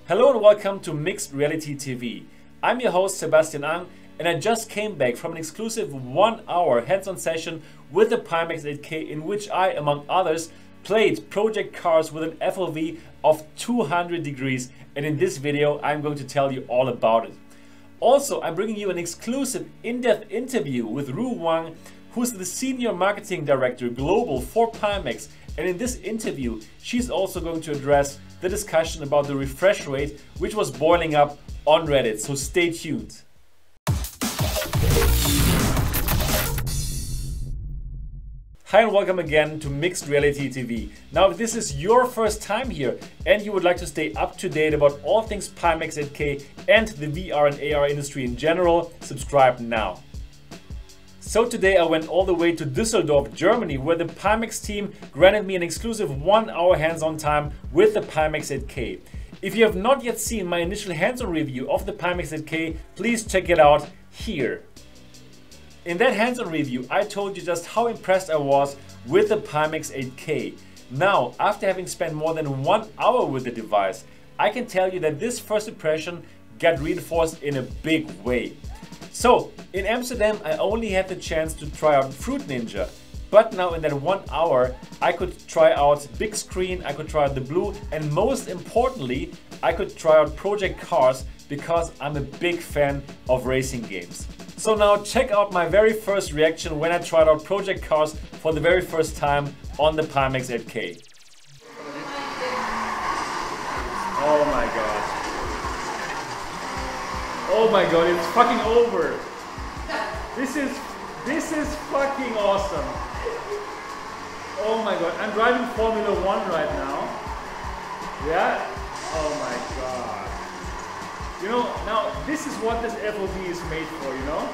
Hello and welcome to Mixed Reality TV. I'm your host Sebastian Ang, and I just came back from an exclusive 1-hour hands-on session with the Pimax 8K in which I, among others, played project cars with an FOV of 200 degrees, and in this video I'm going to tell you all about it. Also, I'm bringing you an exclusive in-depth interview with Ru Wang, who's the Senior Marketing Director Global for Pimax, and in this interview she's also going to address the discussion about the refresh rate which was boiling up on Reddit, so stay tuned. Hi and welcome again to Mixed Reality TV. Now if this is your first time here and you would like to stay up to date about all things Pimax 8K and the VR and AR industry in general, subscribe now. So today I went all the way to Düsseldorf, Germany, where the Pimax team granted me an exclusive 1-hour hands-on time with the Pimax 8K. If you have not yet seen my initial hands-on review of the Pimax 8K, please check it out here. In that hands-on review, I told you just how impressed I was with the Pimax 8K. Now, after having spent more than 1 hour with the device, I can tell you that this first impression got reinforced in a big way. So, in Amsterdam, I only had the chance to try out Fruit Ninja, but now in that 1 hour, I could try out BigScreen, I could try out The Blu, and most importantly, I could try out Project Cars because I'm a big fan of racing games. So now check out my very first reaction when I tried out Project Cars for the very first time on the Pimax 8K. Oh my god. Oh my god, it's fucking over. This is fucking awesome. Oh my god, I'm driving Formula 1 right now. Yeah? Oh my god. You know, now this is what this FOV is made for, you know?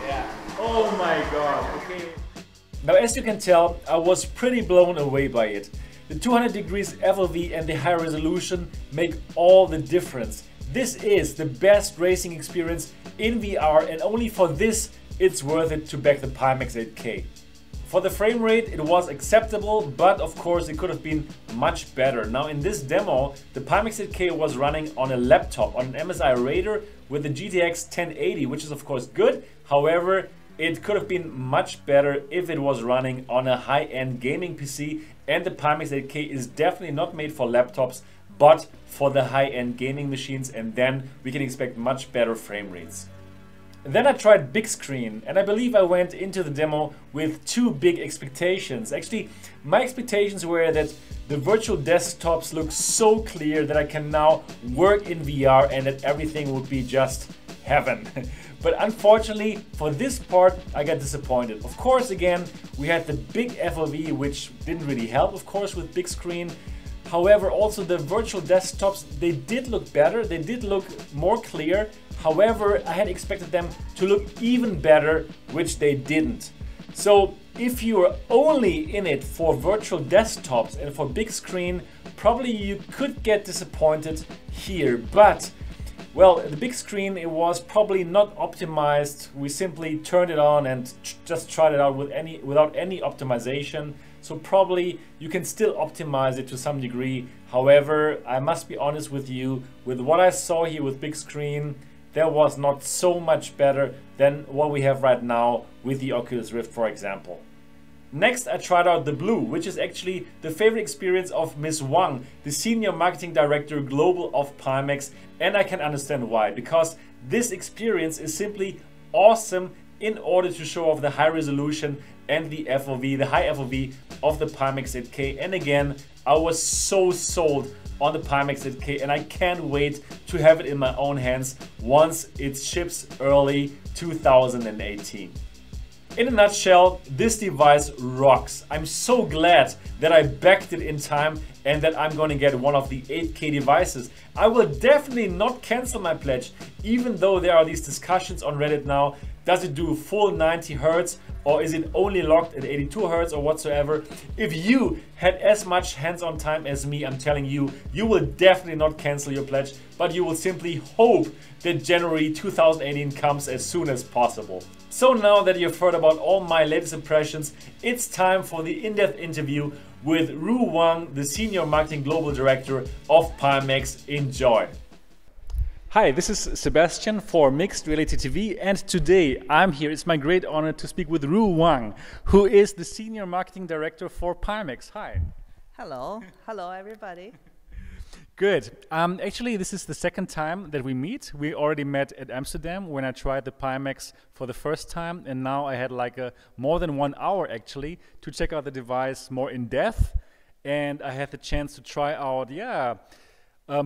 Yeah. Oh my god, okay. Now as you can tell, I was pretty blown away by it. The 200 degrees FOV and the high resolution make all the difference. This is the best racing experience in VR, and only for this it's worth it to back the Pimax 8K. For the frame rate it was acceptable, but of course it could have been much better. Now in this demo, the Pimax 8K was running on a laptop, on an MSI Raider with the GTX 1080, which is of course good. However, it could have been much better if it was running on a high-end gaming PC, and the Pimax 8K is definitely not made for laptops, but for the high-end gaming machines, and then we can expect much better frame rates. Then I tried BigScreen, and I believe I went into the demo with two big expectations. Actually, my expectations were that the virtual desktops look so clear that I can now work in VR and that everything would be just heaven. But unfortunately, for this part, I got disappointed. Of course, again, we had the big FOV, which didn't really help, of course, with BigScreen. However, also the virtual desktops, they did look better, they did look more clear. However, I had expected them to look even better, which they didn't. So if you are only in it for virtual desktops and for BigScreen, probably you could get disappointed here. But, well, the BigScreen, it was probably not optimized. We simply turned it on and just tried it out without any optimization. So probably you can still optimize it to some degree. However, I must be honest with you, with what I saw here with BigScreen, there was not so much better than what we have right now with the Oculus Rift, for example. Next, I tried out The Blu, which is actually the favorite experience of Ms. Wang, the Senior Marketing Director Global of Pimax, and I can understand why, because this experience is simply awesome in order to show off the high resolution and the FOV, the high FOV of the Pimax 8K. And again, I was so sold on the Pimax 8K, and I can't wait to have it in my own hands once it ships early 2018. In a nutshell, this device rocks. I'm so glad that I backed it in time and that I'm going to get one of the 8K devices. I will definitely not cancel my pledge, even though there are these discussions on Reddit now. Does it do full 90 Hz or is it only locked at 82 Hz or whatsoever? If you had as much hands-on time as me, I'm telling you, you will definitely not cancel your pledge, but you will simply hope that January 2018 comes as soon as possible. So now that you've heard about all my latest impressions, it's time for the in-depth interview with Ru Wang, the Senior Marketing Global Director of Pimax. Enjoy. Hi, this is Sebastian for Mixed Reality TV, and today I'm here. It's my great honor to speak with Ru Wang, who is the Senior Marketing Director for Pimax. Hi. Hello. Hello, everybody. Good. Actually, this is the second time that we meet. We already met at Amsterdam when I tried the Pimax for the first time, and now I had like more than 1 hour actually to check out the device more in depth, and I had the chance to try out,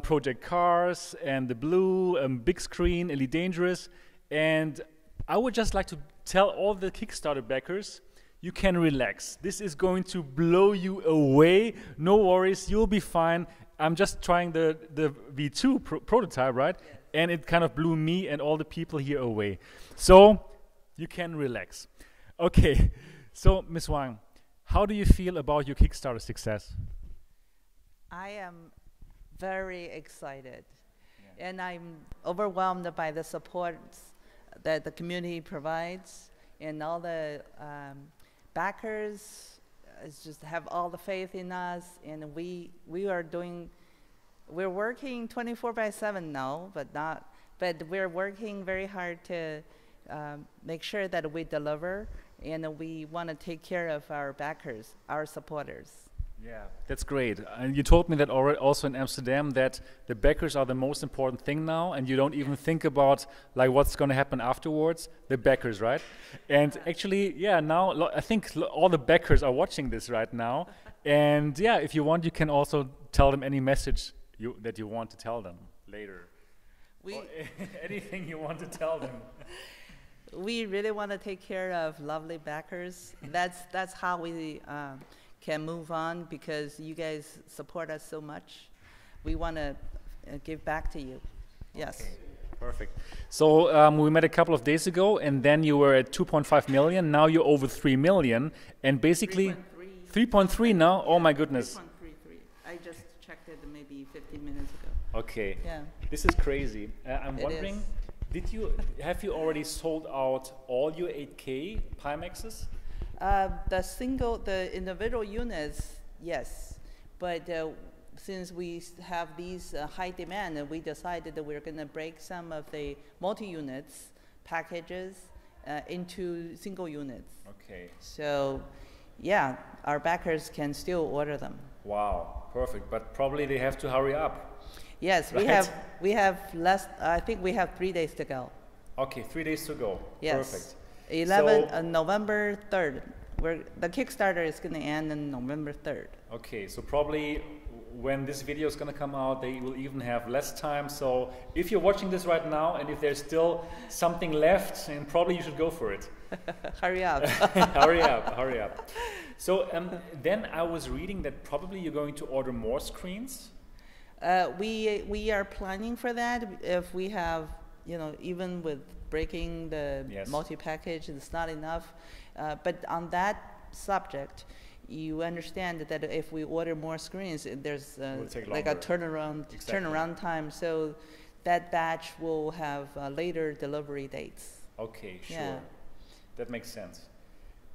Project Cars and The Blu, BigScreen, Elite Dangerous, and I would just like to tell all the Kickstarter backers, you can relax. This is going to blow you away. No worries, you'll be fine. I'm just trying the V2 prototype, right? And it kind of blew me and all the people here away. So you can relax. Okay, so Ms. Wang, how do you feel about your Kickstarter success? I am very excited, and I'm overwhelmed by the support that the community provides, and all the backers just have all the faith in us, and we're working 24/7 now, but we're working very hard to make sure that we deliver, and we want to take care of our backers, our supporters. Yeah, that's great. And you told me that already also in Amsterdam, that the backers are the most important thing now, and you don't even think about like what's going to happen afterwards. The backers, right? And actually, now I think all the backers are watching this right now. And yeah, if you want, you can also tell them any message that you want to tell them later. Or anything you want to tell them. We really want to take care of lovely backers. That's how we can move on, because you guys support us so much. We want to give back to you. Yes. Okay. Perfect. So we met a couple of days ago, and then you were at 2.5 million. Now you're over 3 million, and basically 3.3 now. Oh my goodness. 3.33. I just checked it maybe 15 minutes ago. Okay. Yeah. This is crazy. I'm wondering, have you already sold out all your 8K Pimaxes? The individual units, yes, but since we have these high demand, we decided that we're going to break some of the multi-units packages into single units. Okay. So, yeah, our backers can still order them. Wow, perfect. But probably they have to hurry up. Yes, right? we have less. I think we have 3 days to go. Okay, 3 days to go. Yes. Perfect. November 3rd. The Kickstarter is going to end on November 3rd. Okay, so probably when this video is going to come out, they will even have less time. So if you're watching this right now, and if there's still something left, then probably you should go for it. Hurry up. Hurry up, hurry up. So then I was reading that probably you're going to order more screens. We are planning for that. If we have, even with breaking the multi-package, it's not enough. But on that subject, you understand that if we order more screens, there's like a turnaround time. So that batch will have later delivery dates. Okay, sure. Yeah. That makes sense.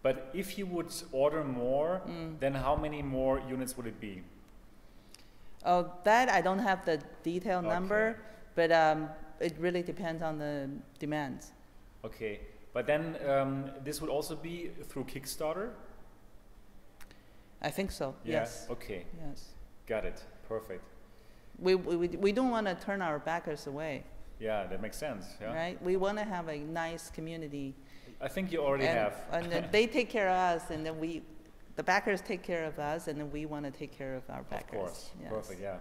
But if you would order more, then how many more units would it be? Oh, that I don't have the detailed number, but it really depends on the demands. Okay, but then this would also be through Kickstarter? I think so, yes. Okay, yes. Got it, perfect. We don't want to turn our backers away. Yeah, that makes sense. Yeah. Right? We want to have a nice community. I think you already have. And then they take care of us, and then the backers take care of us, and then we want to take care of our backers. Of course, yes. Perfect, yeah.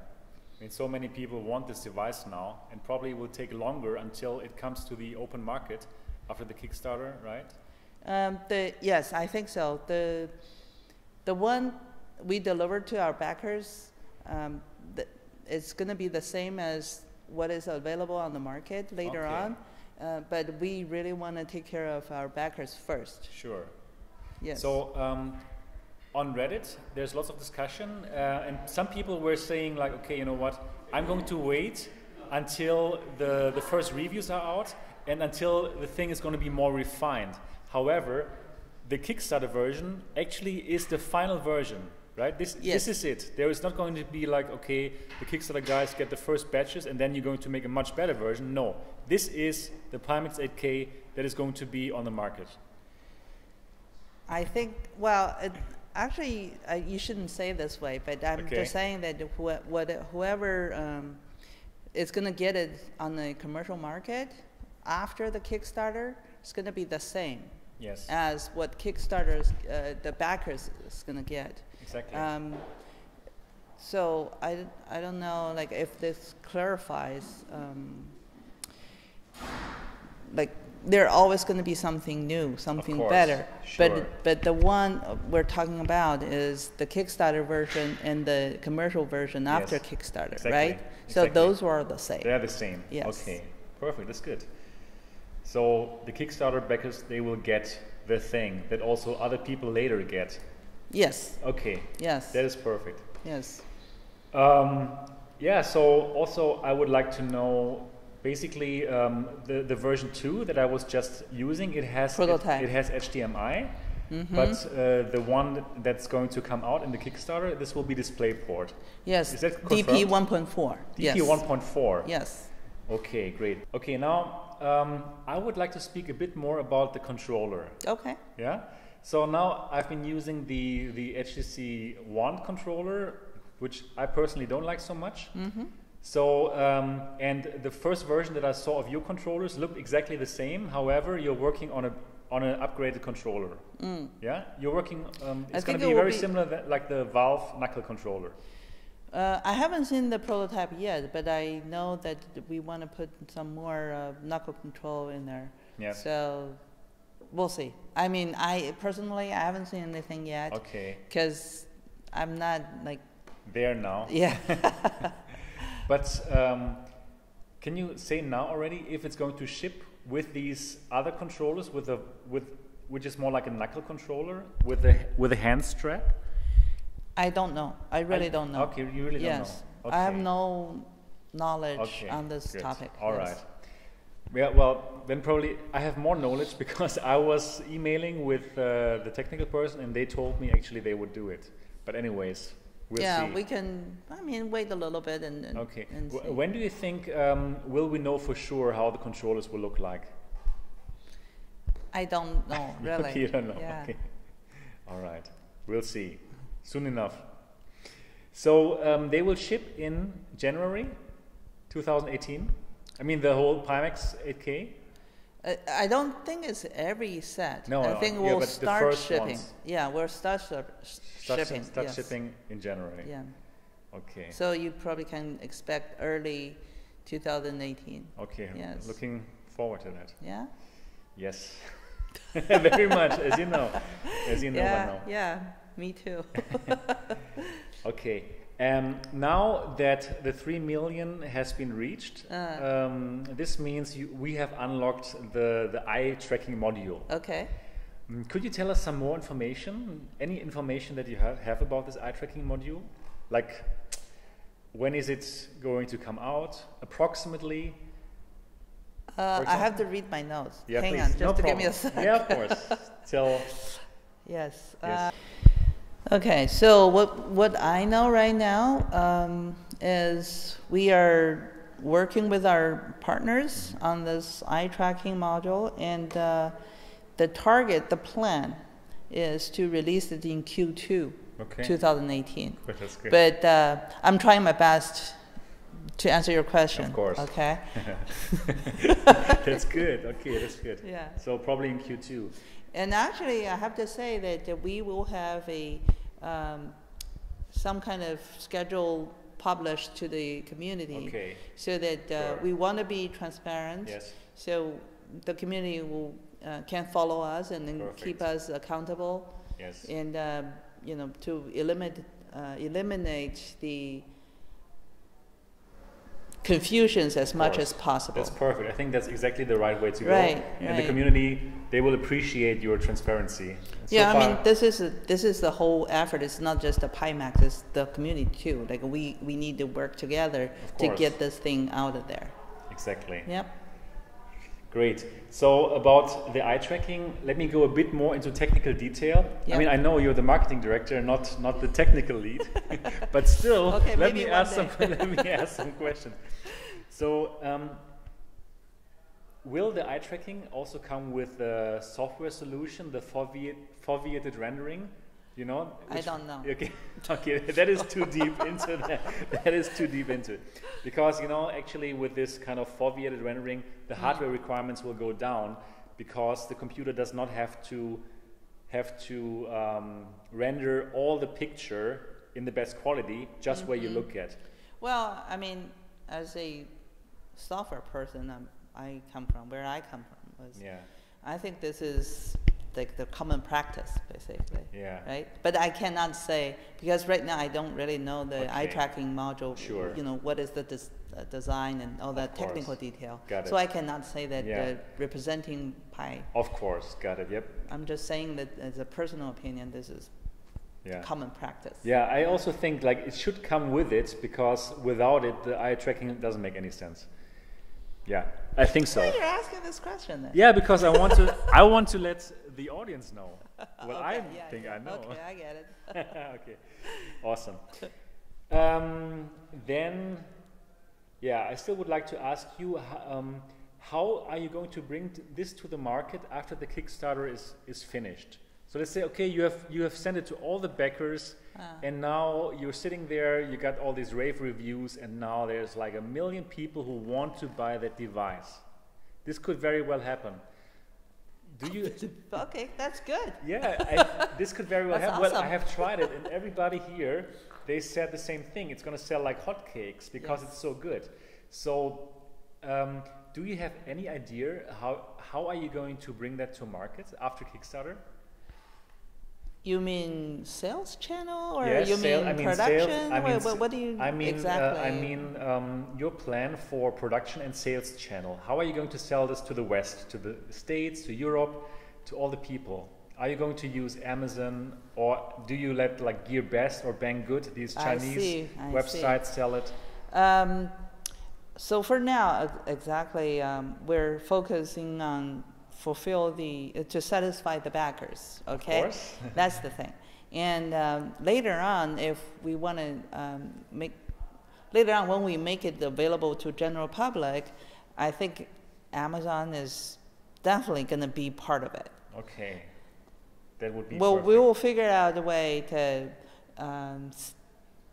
I mean, so many people want this device now, and probably will take longer until it comes to the open market after the Kickstarter, right? Yes, I think so. The one we delivered to our backers, it's going to be the same as what is available on the market later on, but we really want to take care of our backers first. Sure. Yes. So on Reddit, there's lots of discussion, and some people were saying like, okay, you know what, I'm going to wait until the first reviews are out and until the thing is going to be more refined. However, the Kickstarter version actually is the final version. right? This is it. There is not going to be like, okay, the Kickstarter guys get the first batches and then you're going to make a much better version. No, this is the Pimax 8K that is going to be on the market. I think, well, actually, you shouldn't say it this way, but I'm just saying that whoever is going to get it on the commercial market after the Kickstarter, it's going to be the same as what Kickstarter's, the backers is going to get. Exactly. So I don't know, like, if this clarifies, like, there's always going to be something new, something better. Sure. But the one we're talking about is the Kickstarter version and the commercial version after Kickstarter, right? So those were the same. They're the same. Yes. Okay, perfect. That's good. So the Kickstarter backers, they will get the thing that also other people later get. Yes. Okay. Yes. That is perfect. Yes. Yeah. So also, I would like to know. Basically, the version 2 that I was just using, it has HDMI, but the one that's going to come out in the Kickstarter, this will be DisplayPort. Yes, is that DP 1.4. DP 1.4. Yes. Okay, great. Okay, now I would like to speak a bit more about the controller. Okay. Yeah. So now I've been using the Htc One Controller, which I personally don't like so much. So, and the first version that I saw of your controllers looked exactly the same. However, you're working on an upgraded controller. Yeah, you're working. It's going to be very similar, like the Valve knuckle controller. I haven't seen the prototype yet, but I know that we want to put some more knuckle control in there. Yeah. So we'll see. I mean, I personally haven't seen anything yet. Okay. Because I'm not like there now. Yeah. But can you say now already if it's going to ship with these other controllers, which is more like a knuckle controller with a hand strap? I don't know. I really don't know. Okay, you really don't know. Okay. I have no knowledge on this topic. All right. Yeah, well, then probably I have more knowledge because I was emailing with the technical person and they told me actually they would do it. But anyways. We'll see. We can, I mean, wait a little bit and okay. And see. When do you think will we know for sure how the controllers will look like? I don't know, really. You don't know. Yeah. Okay. All right. We'll see. Soon enough. So they will ship in January 2018. I mean the whole Pimax 8K. I don't think it's every set. No, I think we'll start shipping. Ones. Yeah, we'll start shipping. Start shipping in January. Yeah. Okay. So you probably can expect early 2018. Okay. Yes. Looking forward to that. Yeah. Yes. Very much, as you know. As you know by now. Yeah. Me too. Okay. Now that the 3 million has been reached, this means we have unlocked the eye tracking module. Okay. Could you tell us some more information? Any information that you have about this eye tracking module? Like, when is it going to come out, approximately? I have to read my notes. Yeah, Hang please. on, just No to problem. give me a second. Yeah, of course. Tell. Yes. Yes. Okay, so what I know right now is we are working with our partners on this eye tracking module, and the plan is to release it in Q2 2018. That's good. But I'm trying my best to answer your question. Of course. Okay. That's good. Okay, that's good. Yeah. So probably in Q2. And actually, I have to say that we will have some kind of schedule published to the community, so that we want to be transparent. Yes. So the community can follow us and then keep us accountable. Yes. And to eliminate the confusions as much as possible. That's perfect. I think that's exactly the right way to go. And the Right. community, they will appreciate your transparency. Yeah, I mean, this is the whole effort. It's not just the Pimax, it's the community too. Like we need to work together to get this thing out of there. Exactly. Yep. Great. So about the eye tracking, let me go a bit more into technical detail. Yeah. I mean, I know you're the marketing director, not the technical lead, but still, okay, let me ask some questions. So, will the eye tracking also come with a software solution, the foveated rendering? You know? I don't know. Okay, okay, that is too deep into that. That is too deep into it, because you know, actually, with this kind of foveated rendering, the hardware requirements will go down because the computer does not have to render all the picture in the best quality just where you look at. Well, I mean, as a software person, where I come from was, I think this is like the common practice, basically. Yeah. Right. But I cannot say, because right now I don't really know the eye tracking module. Sure. You know, what is the design and all that technical detail. Got it. So I cannot say that representing Pi. Of course. Got it. Yep. I'm just saying that as a personal opinion, this is common practice. Yeah, I also think like it should come with it, because without it, the eye tracking doesn't make any sense. Yeah, I think so. Why you're asking this question then? Yeah, because I want to let the audience know what I think I know. Okay, I get it. Okay, awesome. Then, I still would like to ask you, how are you going to bring this to the market after the Kickstarter is finished? So let's say, okay, you have sent it to all the backers, and now you're sitting there, you got all these rave reviews, and now there's like 1 million people who want to buy that device. This could very well happen. Do you? Okay, that's good. Yeah, this could very well happen. Awesome. Well, I have tried it, and everybody here, they said the same thing. It's going to sell like hotcakes because it's so good. So, do you have any idea how are you going to bring that to market after Kickstarter? You mean sales channel, or yes, you mean production? Sales, what do you exactly? I mean your plan for production and sales channel. How are you going to sell this to the West, to the States, to Europe, to all the people? Are you going to use Amazon, or do you let like Gear Best or Banggood, these Chinese websites, sell it? So for now, we're focusing on to satisfy the backers, okay? Of course. That's the thing. And later on, if we want to when we make it available to general public, I think Amazon is definitely going to be part of it. Okay. That would be perfect. We will figure out a way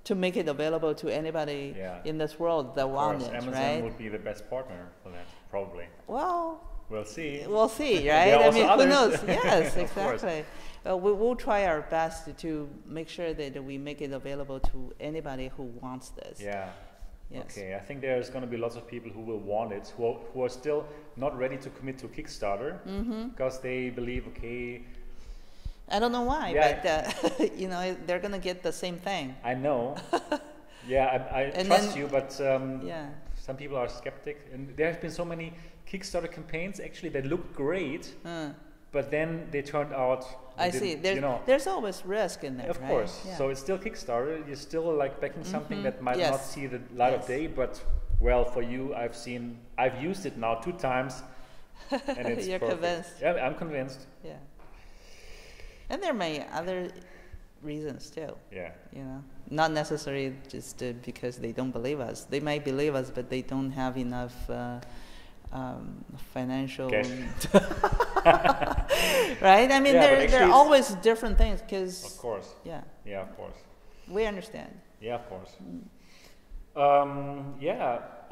to make it available to anybody in this world that wants it, Amazon right? Amazon would be the best partner for that, probably. Well, we'll see. We'll see, right? I mean, who knows? Yes, exactly. We'll try our best to make sure that we make it available to anybody who wants this. Yeah. Yes. Okay, I think there's going to be lots of people who will want it, who are still not ready to commit to Kickstarter, because they believe, okay... I don't know why, but you know, they're going to get the same thing. I know. I trust you, but some people are skeptic, and there have been so many Kickstarter campaigns actually that look great, but then they turned out. I see. There's always risk in there. Of course. Yeah. So it's still Kickstarter. You're still like backing something that might not see the light of day, but well, for you, I've used it now 2 times, and it's You're perfect. Convinced. Yeah, I'm convinced. Yeah. And there may other reasons too. Yeah. You know, not necessarily just because they don't believe us. They might believe us, but they don't have enough financial. Right? I mean, there are always different things. Because. Of course. Yeah. Yeah, of course. We understand. Yeah, of course.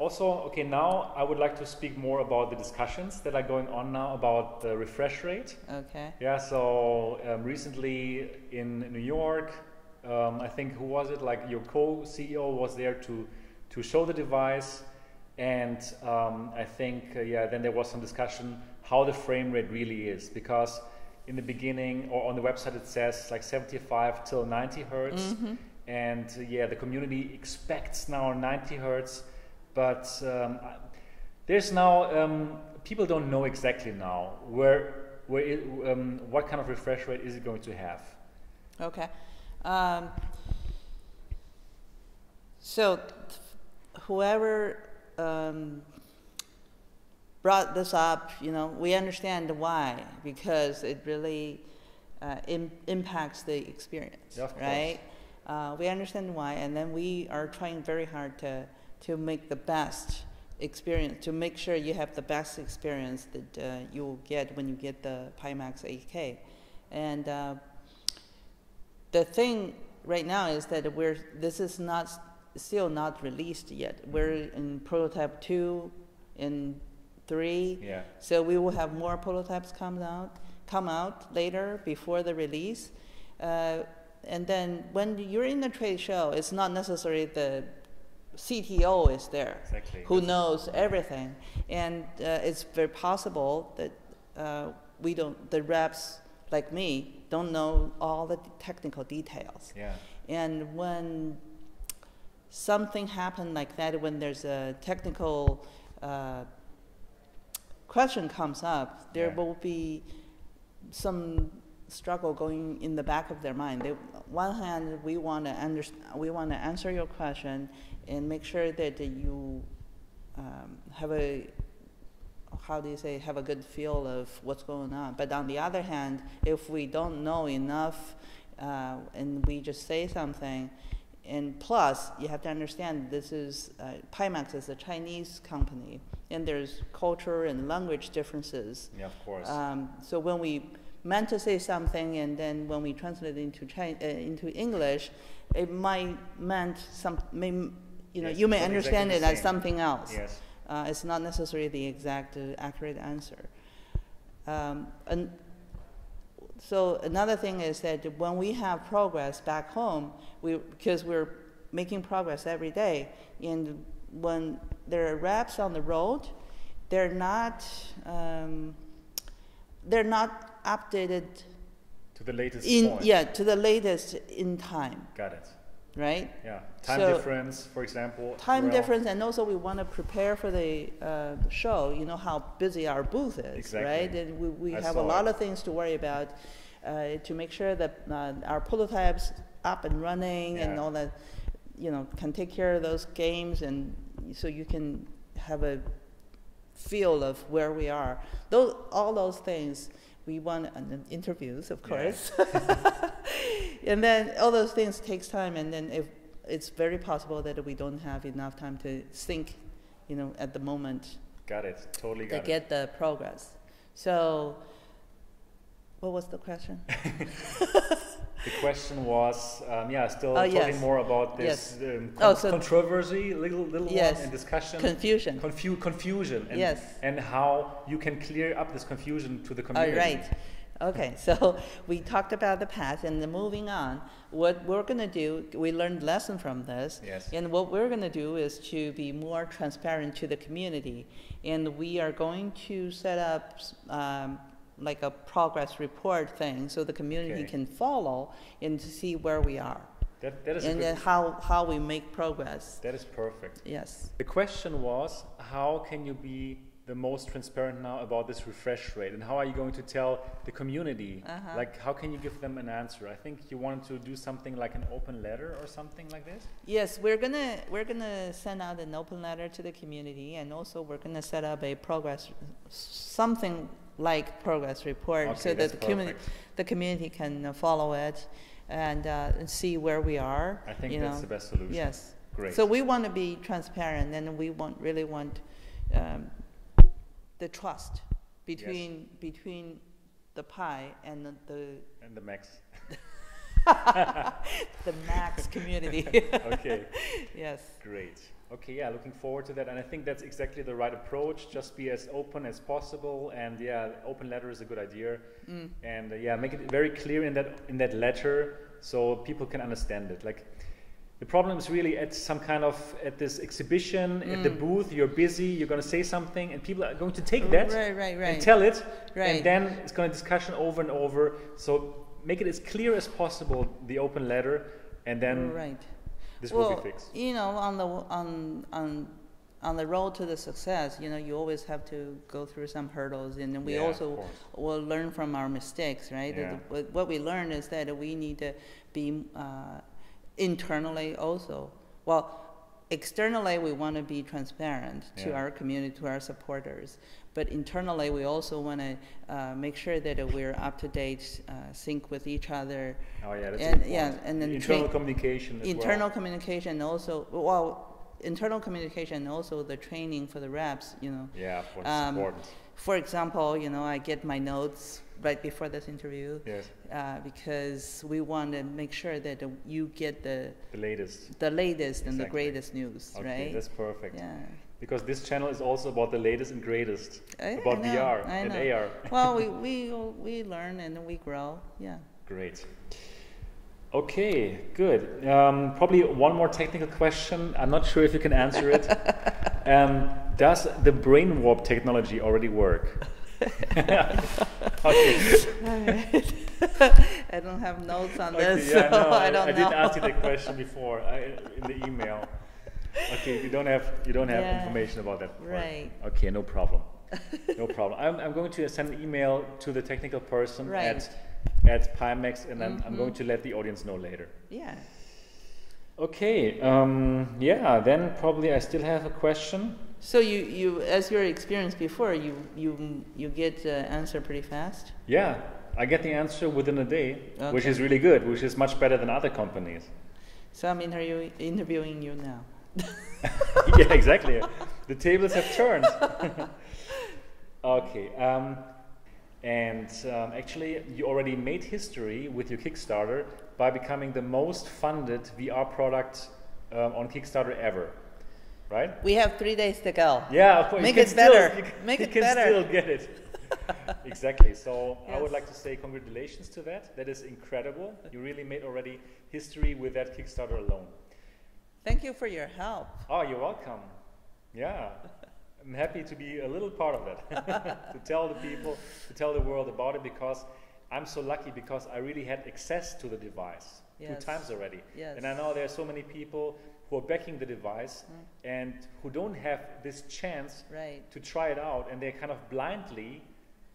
Also, okay, now I would like to speak more about the discussions that are going on now about the refresh rate. Okay. Yeah, so recently in New York, I think, who was it? Like your co-CEO was there to show the device. And I think, then there was some discussion how the frame rate really is. Because in the beginning, or on the website, it says like 75 till 90 hertz. And the community expects now 90 hertz, but there's now people don't know exactly now what kind of refresh rate is it going to have. Okay, so whoever brought this up, we understand why, because it really impacts the experience, yeah, of right? We understand why, and then we are trying very hard to make the best experience, to make sure you have the best experience that you will get when you get the Pimax 8K. And the thing right now is that this is still not released yet. We're in prototype 2, in 3. Yeah. So we will have more prototypes come out later before the release. And then when you're in the trade show, it's not necessarily the CTO is there, exactly, who knows everything. And it's very possible that the reps like me don't know all the technical details. Yeah. And when something happened like that, when there's a technical question comes up, there will be some struggle going in the back of their mind. On one hand, we want to answer your question and make sure that you have a good feel of what's going on. But on the other hand, if we don't know enough and we just say something, and plus you have to understand this is Pimax is a Chinese company, and there's culture and language differences. Yeah, of course. So when we meant to say something, and then when we translate it into English, it might meant you may understand it as something else. Yes. It's not necessarily the exact accurate answer. And so another thing is that when we have progress back home, because we're making progress every day, and when there are reps on the road, they're not updated to the latest point. Yeah, to the latest in time. Got it. Right? Yeah. Time difference, for example. Time difference, and also we want to prepare for the show. You know how busy our booth is, exactly. Right? And we have a lot of things to worry about to make sure that our prototypes up and running and all that, can take care of those games, and so you can have a feel of where we are. All those things we want, and interviews, of course. Yeah. And then all those things takes time, and then if it's very possible that we don't have enough time to think, at the moment. Got it. Totally got it. To get the progress. So, what was the question? The question was, still talking more about this controversy, little one, and discussion. Confusion. Confusion. And, and how you can clear up this confusion to the community. Right. Okay, so we talked about the past, and then moving on, what we're going to do, we learned a lesson from this, and what we're going to do is to be more transparent to the community, and we are going to set up like a progress report thing so the community can follow and to see where we are. That is and then how we make progress. That is perfect. Yes. The question was, how can you be the most transparent now about this refresh rate, and how are you going to tell the community? Like, how can you give them an answer? I think you wanted to do something like an open letter or something like this. Yes, we're gonna send out an open letter to the community, and also we're gonna set up a something like progress report, so that the community can follow it and see where we are. I think that's the best solution. Yes. Great. So we want to be transparent, and we really want the trust between the Pi and the Max. The Max community. Okay. Yes. Great. Okay, yeah, looking forward to that, and I think that's exactly the right approach. Just be as open as possible, and open letter is a good idea, and make it very clear in that letter so people can understand it. Like, the problem is really at this exhibition, at the booth, you're busy, you're going to say something, and people are going to take that and tell it, and then it's going to discussion over and over. So make it as clear as possible, the open letter, and then this will be fixed. On the road to the success, you always have to go through some hurdles, and we also will learn from our mistakes, right? Yeah. What we learn is that we need to be internally also. Well, externally we want to be transparent to our community, to our supporters, but internally we also want to make sure that we're up to date, sync with each other. Oh yeah, that's and important. and then internal communication. Internal communication also. Well, internal communication and also the training for the reps. Yeah, of course, it's important. For example, I get my notes right before this interview. Yes. Because we want to make sure that you get the latest and the greatest news, okay, right? That's perfect. Yeah. Because this channel is also about the latest and greatest, about VR and AR. Well, we learn and we grow. Yeah. Great. Okay, good. Probably one more technical question. I'm not sure if you can answer it. Does the brain warp technology already work? Okay. I don't have notes on this, yeah, so no, I don't know. I didn't ask you the question before in the email. Okay, you don't have information about that part. Right. Okay, no problem. No problem. I'm going to send an email to the technical person at Pimax, and then I'm going to let the audience know later. Yeah. Okay. Yeah. Then probably I still have a question. So you as your experience before, you get the answer pretty fast? Yeah, I get the answer within a day, which is really good, which is much better than other companies. So I'm interviewing you now. Yeah, exactly. The tables have turned. Okay. Actually, you already made history with your Kickstarter by becoming the most funded VR product on Kickstarter ever. Right? We have 3 days to go. Yeah, of course. Make it better. You can still get it. Exactly. So yes. I would like to say congratulations to that. That is incredible. You really made already history with that Kickstarter alone. Thank you for your help. Oh, you're welcome. Yeah. I'm happy to be a little part of that. To tell the people, to tell the world about it, because I'm so lucky because I really had access to the device 2 times already. Yes. And I know there are so many people who are backing the device and who don't have this chance to try it out, and they kind of blindly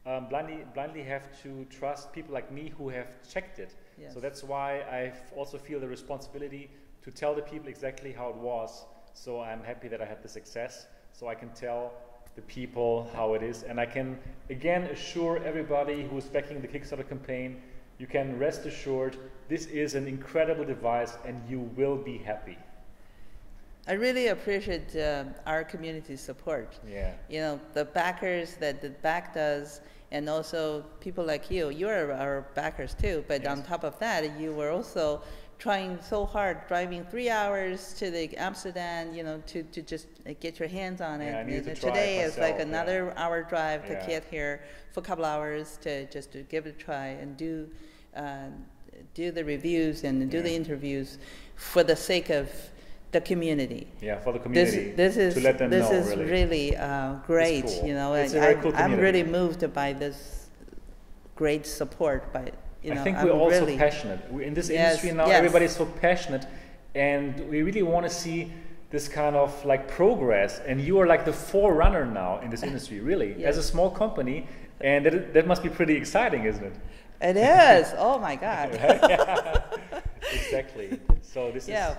have to trust people like me who have checked it. Yes. So that's why I also feel the responsibility to tell the people exactly how it was. So I'm happy that I had the success, so I can tell the people how it is, and I can again assure everybody who's backing the Kickstarter campaign, you can rest assured this is an incredible device and you will be happy. I really appreciate our community support. Yeah. The backers that backed us, and also people like you. You're our backers too, but on top of that, you were also trying so hard, driving 3 hours to the Amsterdam, to just get your hands on it. Yeah, I need to today try is like another hour drive to get here for a couple hours to give it a try and do the reviews and do the interviews for the sake of the community. Yeah, for the community. This is to let them know, really great. It's cool. It's a very cool community. I'm really moved by this great support by. I think we're all so passionate. In this industry now, everybody's so passionate, and we really want to see this kind of like progress. And you are like the forerunner now in this industry, really, as a small company, and that must be pretty exciting, isn't it? It is. Oh my God. Yeah, exactly. So this is.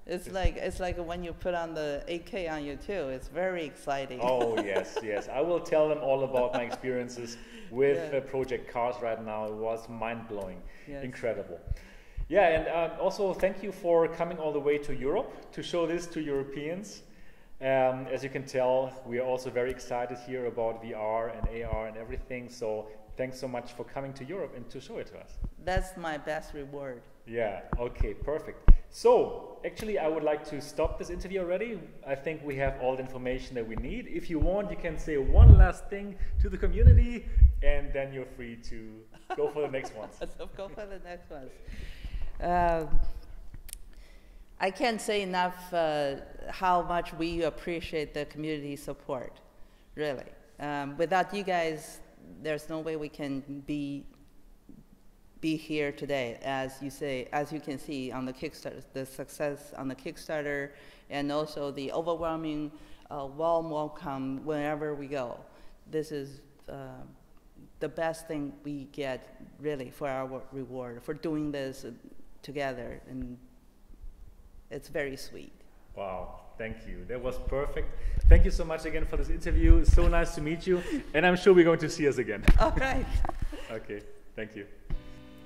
It's like when you put on the 8K on YouTube. It's very exciting. Oh yes, yes. I will tell them all about my experiences with Project Cars right now. It was mind-blowing, incredible. Yeah, and also thank you for coming all the way to Europe to show this to Europeans. As you can tell, we are also very excited here about VR and AR and everything. So thanks so much for coming to Europe and to show it to us. That's my best reward. Yeah, okay, perfect. So, actually, I would like to stop this interview already. I think we have all the information that we need. If you want, you can say one last thing to the community, and then you're free to go for the next ones. So go for the next ones. I can't say enough how much we appreciate the community support, really. Without you guys, there's no way we can be here today, as you can see on the Kickstarter, the success on the Kickstarter, and also the overwhelming warm welcome whenever we go. This is the best thing we get, really, for our reward for doing this together, and it's very sweet. Wow, thank you. That was perfect. Thank you so much again for this interview. So nice to meet you. And I'm sure we're going to see us again. All right. Okay, thank you.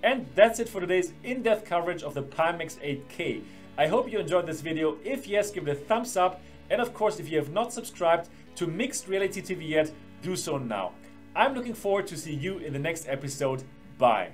And that's it for today's in-depth coverage of the Pimax 8K. I hope you enjoyed this video. If yes, give it a thumbs up. And of course, if you have not subscribed to Mixed Reality TV yet, do so now. I'm looking forward to see you in the next episode. Bye.